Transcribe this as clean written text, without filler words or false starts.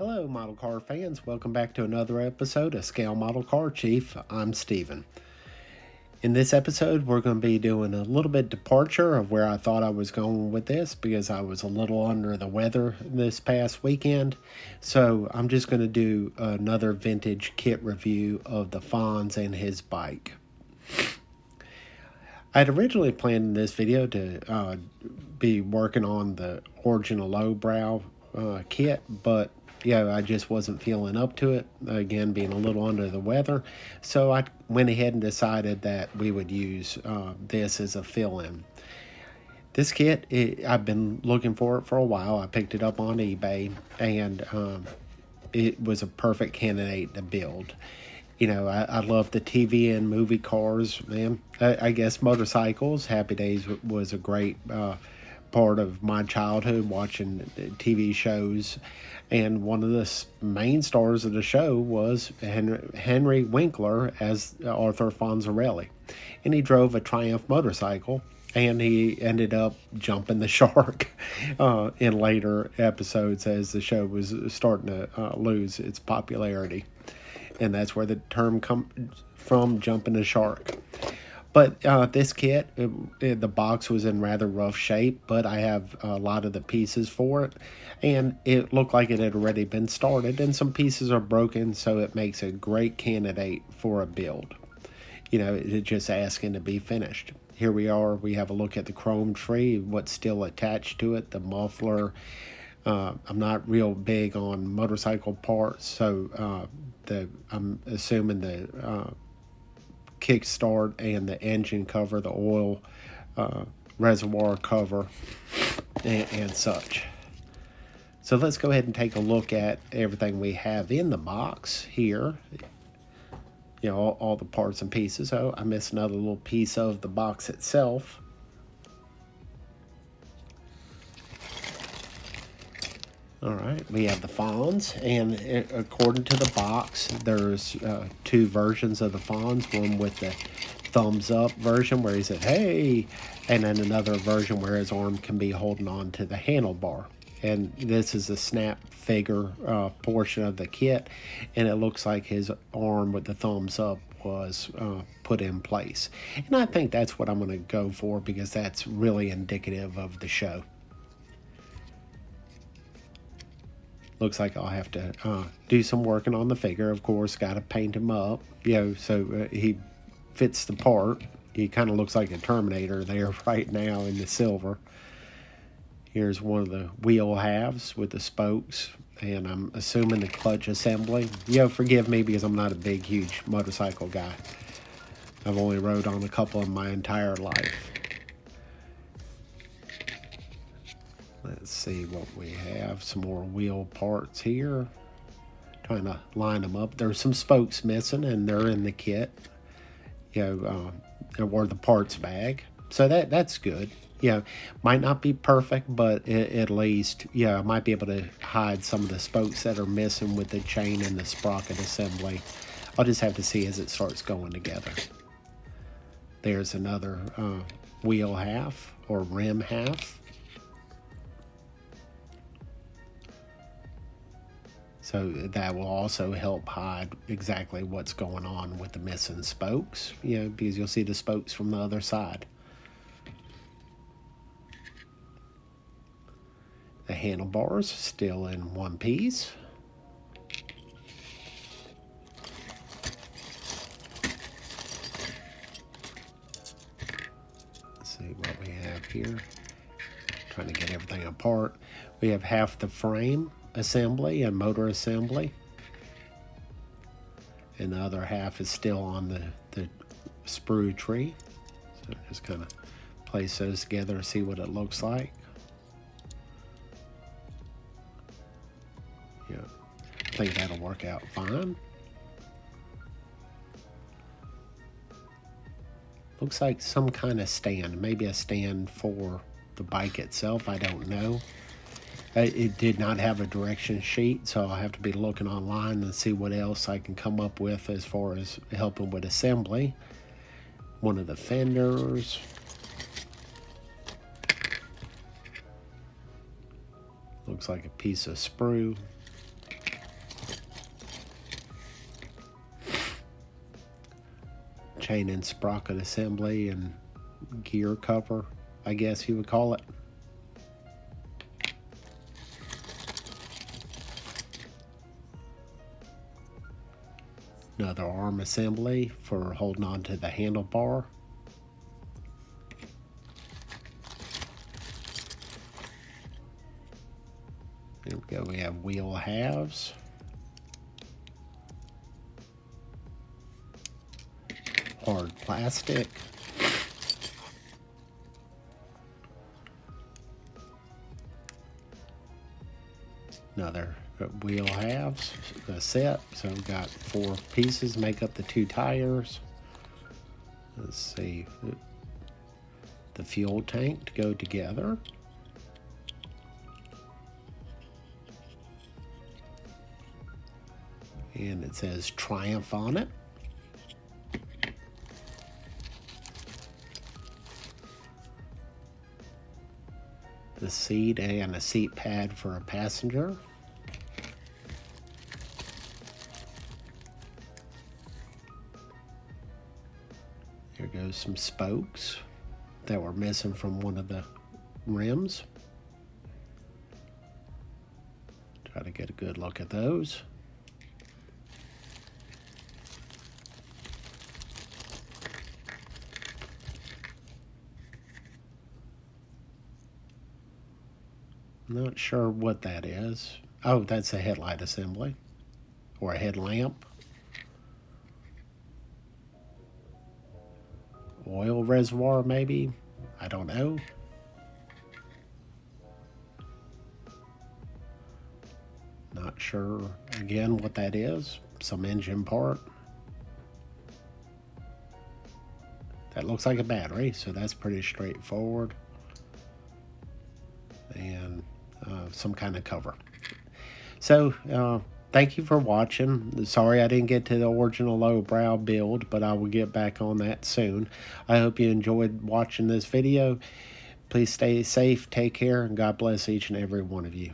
Hello, model car fans. Welcome back to another episode of Scale Model Car Chief. I'm Steven. In this episode, we're going to be doing a little bit departure of where I thought I was going with this because I was a little under the weather this past weekend. So I'm just going to do another vintage kit review of the Fonz and his bike. I had originally planned in this video to be working on the original lowbrow kit, but I just wasn't feeling up to it, again being a little under the weather, so I went ahead and decided that we would use this as a fill-in. This kit, I've been looking for it for a while. I picked it up on eBay, and it was a perfect candidate to build. You know, I love the TV and movie cars, man. I guess motorcycles. Happy Days was a great part of my childhood, watching TV shows. And one of the main stars of the show was Henry Winkler as Arthur Fonzarelli. And he drove a Triumph motorcycle, and he ended up jumping the shark in later episodes as the show was starting to lose its popularity. And that's where the term comes from, jumping the shark. But this kit, the box was in rather rough shape, but I have a lot of the pieces for it. And it looked like it had already been started, and some pieces are broken, so it makes a great candidate for a build. You know, it's just asking to be finished. Here we are. We have a look at the chrome tree, what's still attached to it, the muffler. I'm not real big on motorcycle parts, so I'm assuming the kickstart and the engine cover, the oil reservoir cover, and such. So let's go ahead and take a look at everything we have in the box here. You know, all the parts and pieces. Oh, I missed another little piece of the box itself. All right, we have the Fonz, and according to the box, there's two versions of the Fonz. One with the thumbs up version where he said, "Hey," and then another version where his arm can be holding on to the handlebar. And this is the snap figure portion of the kit, and it looks like his arm with the thumbs up was put in place. And I think that's what I'm going to go for because that's really indicative of the show. Looks like I'll have to do some working on the figure. Of course, got to paint him up, so he fits the part. He kind of looks like a Terminator there right now in the silver. Here's one of the wheel halves with the spokes, and I'm assuming the clutch assembly. Forgive me because I'm not a big, huge motorcycle guy. I've only rode on a couple in my entire life. Let's see what we have. Some more wheel parts here. Trying to line them up. There's some spokes missing, and they're in the kit. Or the parts bag. So that's good. Might not be perfect, but at least, I might be able to hide some of the spokes that are missing with the chain and the sprocket assembly. I'll just have to see as it starts going together. There's another wheel half or rim half. So that will also help hide exactly what's going on with the missing spokes, because you'll see the spokes from the other side. The handlebars still in one piece. Let's see what we have here. Trying to get everything apart. We have half the frame assembly and motor assembly, and the other half is still on the sprue tree. So just kind of place those together and see what it looks like. I think that'll work out fine. Looks like some kind of stand, maybe a stand for the bike itself, I don't know. It did not have a direction sheet, so I'll have to be looking online and see what else I can come up with as far as helping with assembly. One of the fenders. Looks like a piece of sprue. chain and sprocket assembly and gear cover, I guess you would call it. Another arm assembly for holding on to the handlebar. There we go, we have wheel halves. Hard plastic. Another wheel halves, a set. So we've got 4 pieces, make up the 2 tires. Let's see, the fuel tank to go together. And it says Triumph on it. The seat and a seat pad for a passenger. There goes some spokes that were missing from one of the rims. Try to get a good look at those. Not sure what that is. Oh, that's a headlight assembly or a headlamp. Oil reservoir, maybe? I don't know. Not sure, again, what that is. Some engine part. That looks like a battery, so that's pretty straightforward. And some kind of cover. So, thank you for watching. Sorry I didn't get to the original lowbrow build, but I will get back on that soon. I hope you enjoyed watching this video. Please stay safe, take care, and God bless each and every one of you.